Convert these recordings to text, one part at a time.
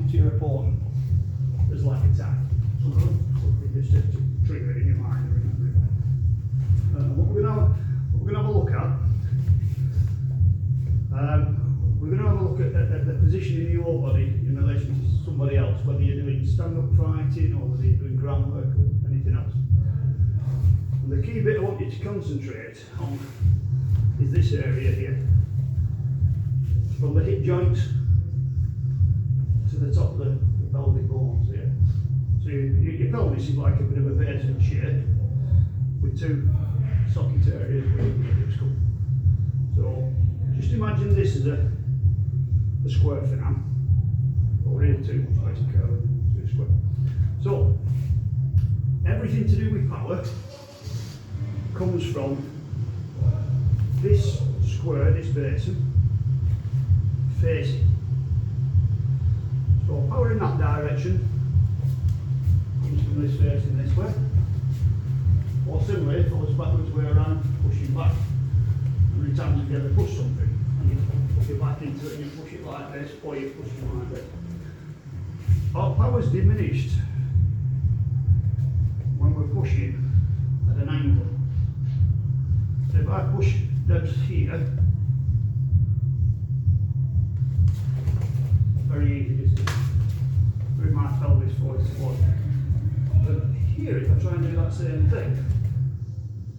to your opponent as like a tag. Just to trigger it in your mind and remember it. What we're going to have a look at, we're going to have a look at the position in your body in relation to somebody else, whether you're doing stand-up fighting or whether you're doing groundwork or anything else. And the key bit I want you to concentrate on is this area here. From the hip joints to the top of the pelvic bones here. So your pelvis is like a bit of a basin shape with two socket areas where your hips come. So just imagine this as a square for now. But we're here too much way to curve to a square. So everything to do with power comes from this square, this basin, facing. So power in that direction comes from this facing this way. Or similarly, if I was backwards way around, pushing back. How many times have you ever pushed something and you put your back into it and you push it like this, or you push it like this? Our power's diminished when we're pushing at an angle. So if I push Debs here, very easy distance, move my pelvis forward and forward. But here, if I try and do that same thing,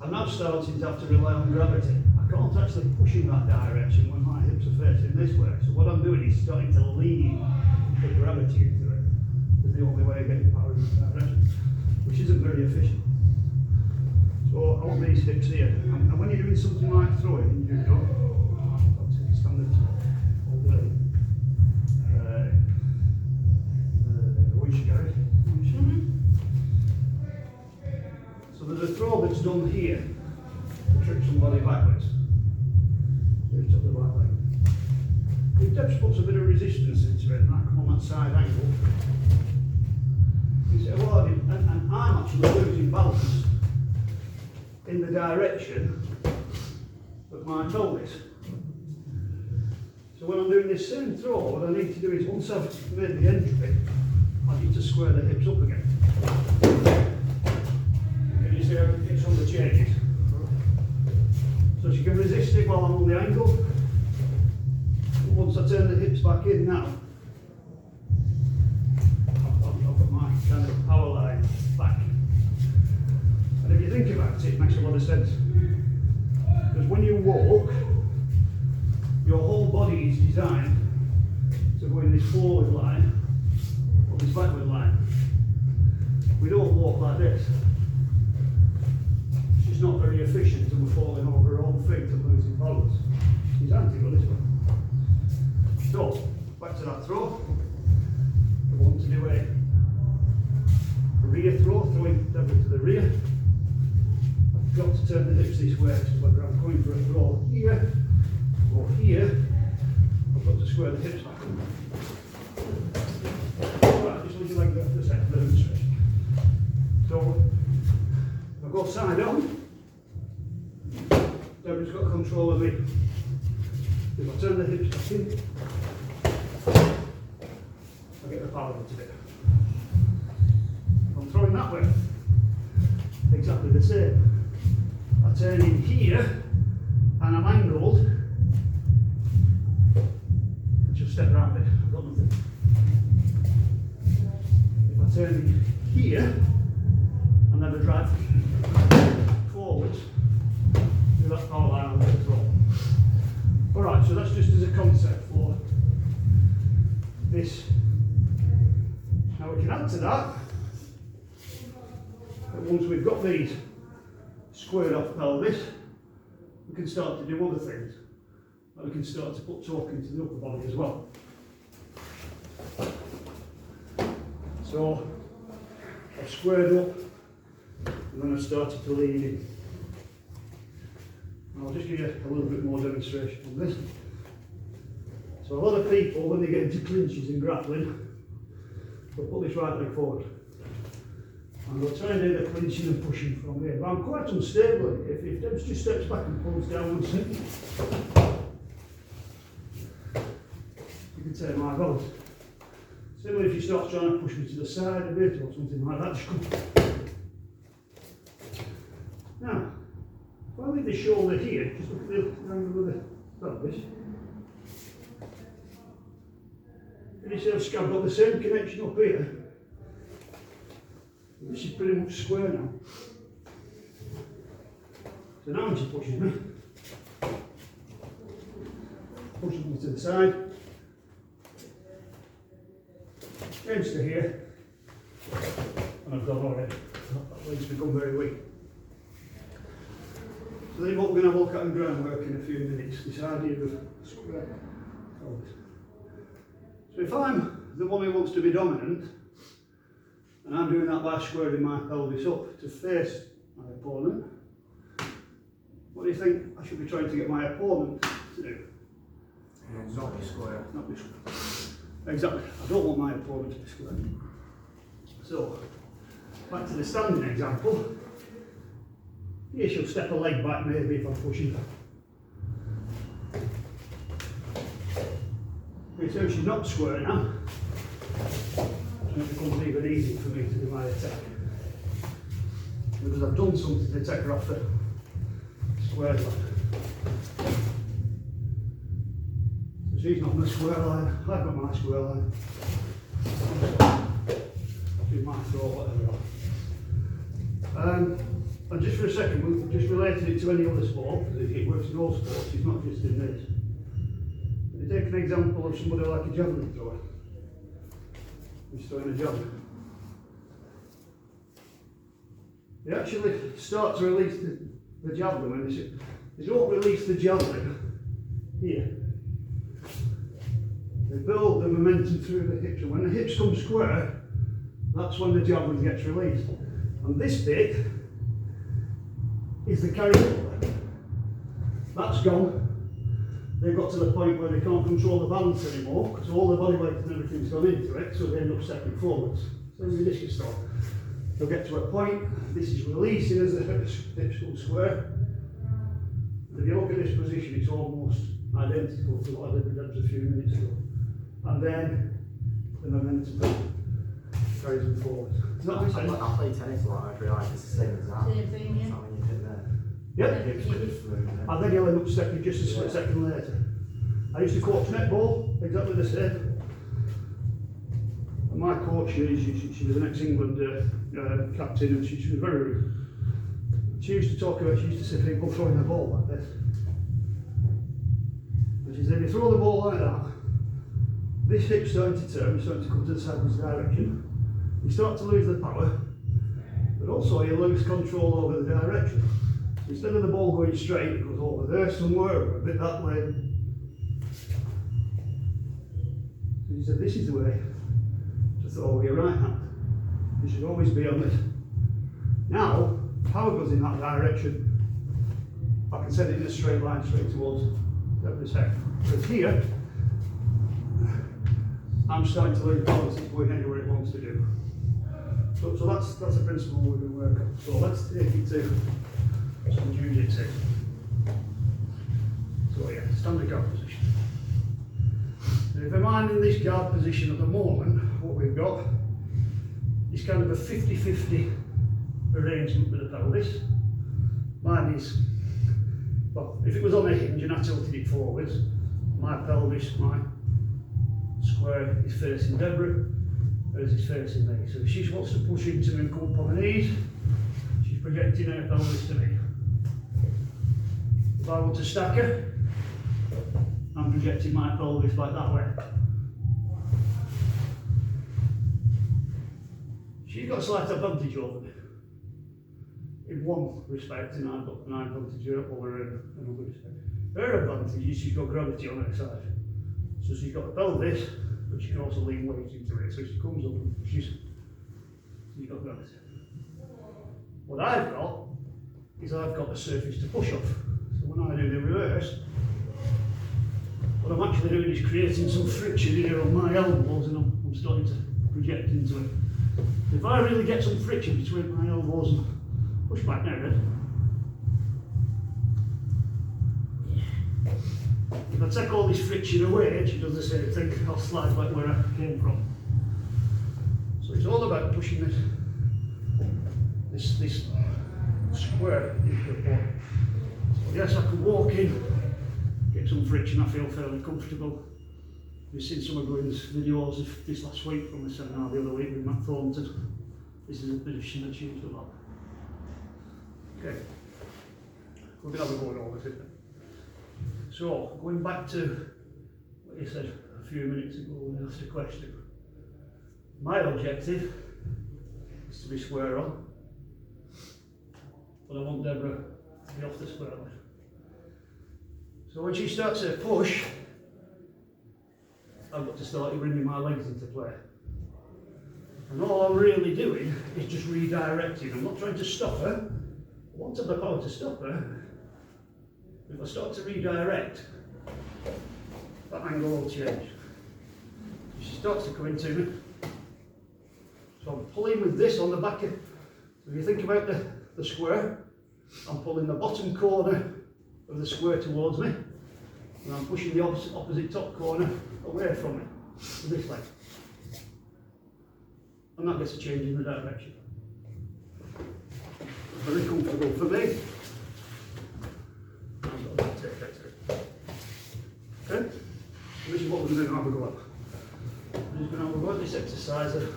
I'm now starting to have to rely on gravity. I can't actually push in that direction when my hips are facing this way. So what I'm doing is starting to lean the gravity into it. It's the only way of getting power in that direction, which isn't very efficient. So I want these hips here. And when you're doing something like throwing in judo, I'll take a standard all day. So there's a throw that's done here to trick somebody backwards. Lift up the back leg. If Debs puts a bit of resistance into it and I come on that side angle, you say, well, and I'm actually losing balance in the direction of my pelvis. So when I'm doing this same throw, what I need to do is, once I've made the entry, I need to square the hips up again. Can you see how the hips on the changes? So she can resist it while I'm on the angle. But once I turn the hips back in now, I've got my kind of power line back. And if you think about it, it makes a lot of sense. Because when you walk, your whole body is designed to go in this forward line or this backward line. We don't walk like this. It's just not very efficient and we're falling over our own feet and losing balance. It's designed to go this way. So, back to that throw. I want to do a rear throw, throwing Deborah to the rear. I've got to turn the hips this way, so whether I'm going for a throw here or here, I've got to square the hips back. Right, just leave your leg there for a second, let them stretch. So, I'll go side on. Deborah's got control of me. If I turn the hips back in, I get the power into it. If I'm throwing that way, exactly the same. I turn in here, and I'm angled, and just step around it, I've got nothing. If I turn in here, and then I drive forwards, do that power line on the throw. Alright, so that's just as a concept for this. Now we can add to that, once we've got these squared off pelvis, we can start to do other things. And we can start to put torque into the upper body as well. So I've squared up and then I've started to lean in. And I'll just give you a little bit more demonstration on this. So a lot of people, when they get into clinches and grappling, they'll put this right leg forward. And they'll try and do the clinching and pushing from here. But I'm quite unstable. If Debs just steps back and pulls down one second, you can take my balance. Similarly, if you start trying to push me to the side a bit or something like that, just come. Now, if I leave the shoulder here, just look at the angle of the pelvis. And you see I've got the same connection up here. This is pretty much square now. So now when she pushes me, pushes me to the side, change to here, and I've gone already. That leg's become very weak. So then what we're going to have a look at in groundwork in a few minutes, this idea of square pelvis. So if I'm the one who wants to be dominant, and I'm doing that by squaring my pelvis up to face my opponent, what do you think I should be trying to get my opponent to do? Not be square. Not be square. Exactly. I don't want my opponent to be square. So, back to the standing example. Here she'll step a leg back maybe if I'm pushing her. Okay, so she's not square now. And it becomes even easier for me to do my attack. Because I've done something to take her off the square line. So she's not on the square line, I've got my square line. Do my throw, whatever. And just for a second, we've just related it to any other sport, because it works in all sports, it's not just in this. You take an example of somebody like a javelin thrower. He's throwing a javelin. They actually start to release the javelin when they don't release the javelin here. They build the momentum through the hips, and when the hips come square, that's when the javelin gets released. And this bit is the carry over. That's gone. They've got to the point where they can't control the balance anymore because all the body weight and everything's gone into it, so they end up stepping forwards. So in this case, they'll get to a point, this is releasing as the hips come square. If you look at this position, it's almost identical to what I did with Debs a few minutes ago. And then the momentum carries them forward. Does that make sense? I play tennis a lot, I realise it's the same as that. Same thing, yeah. That's how you hit there. Yep. Yeah. And then you'll end up stepping just a split second later. I used to coach netball, exactly the same. And my coach, she was an ex-England captain, and she was very rude. She used to talk about, she used to say people throwing the ball like this. And she said, if you throw the ball like that, this hip's starting to turn, it's starting to come to the sideways direction. You start to lose the power, but also you lose control over the direction. So instead of the ball going straight, it goes over there somewhere, or a bit that way. So she said, this is the way to throw with your right hand. You should always be on this. Now, power goes in that direction. I can set it in a straight line straight towards this head. Whereas here, I'm starting to lose balance, it's going anywhere it wants to do. So that's a principle we're going to work on. So let's take it to some jiu-jitsu. So yeah, standard guard position. Now if I'm minding this guard position at the moment, what we've got is kind of a 50-50 arrangement with the pelvis. Mine is, well, if it was on a hinge and I tilted it forwards, my pelvis, my square is facing Deborah, hers is facing me. So if she wants to push into me and come up on her knees, she's projecting her pelvis to me. If I want to stack her, I'm projecting my pelvis like that way. She's got a slight advantage over me in one respect, and I've got an advantage over her in another respect. Her advantage is she's got gravity on her side. So she's got the pelvis, but she can also lean weight into it. So she comes up and pushes, she's got gravity. What I've got is I've got the surface to push off. So when I do the reverse, what I'm actually doing is creating some friction here on my elbows, and I'm starting to project into it. If I really get some friction between my elbows and push back now, Red. If I take all this friction away, she does the same thing. I'll slide back where I came from. it's all about pushing this square into the ball. So yes, I can walk in, get some friction, I feel fairly comfortable. You've seen some of Glenn's videos of this last week from the seminar the other week with Matt Thornton. This is a position that's used a lot. Okay, we're going to have a go at all this, isn't it? So, going back to what you said a few minutes ago when I asked a question. My objective is to be square on, but I want Deborah to be off the square line. So when she starts her push, I've got to start bringing my legs into play. And all I'm really doing is just redirecting. I'm not trying to stop her. I want to have the power to stop her. If I start to redirect, that angle will change. She starts to come into me. So I'm pulling with this on the back of, so if you think about the square, I'm pulling the bottom corner of the square towards me, and I'm pushing the opposite top corner away from it, with this leg. And that gets a change in the direction. Very comfortable for me. I've got a bit of take. Okay? So this is what we're going to have a go at. I'm just going to have a go at this exercise of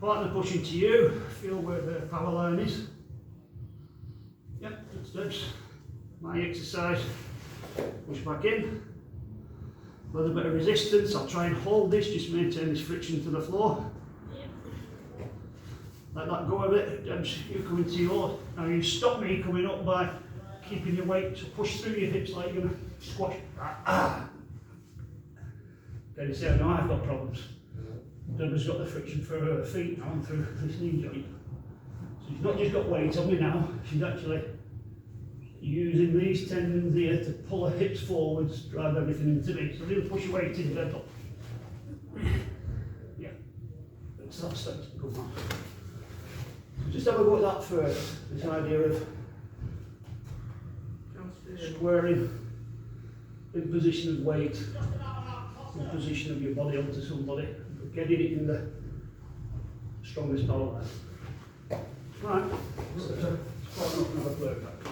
partner pushing to you, feel where the power line is. Yep, good steps. My exercise, push back in. A little bit of resistance, I'll try and hold this, just maintain this friction to the floor. Let that go a bit, you come into yours. Now you stop me coming up by keeping your weight, so push through your hips like you're going to squash. Okay, you see, I know I've got problems. Deborah's got the friction for her feet now and through this knee joint. So she's not just got weight on me now, she's actually using these tendons here to pull her hips forwards, drive everything into me. So really push your weight in, Deborah. Yeah, so that's starting to come on. So just have a go at that first, this idea of squaring in position of weight, in position of your body onto somebody, getting it in the strongest power line. Right, so it's quite enough to have a play back.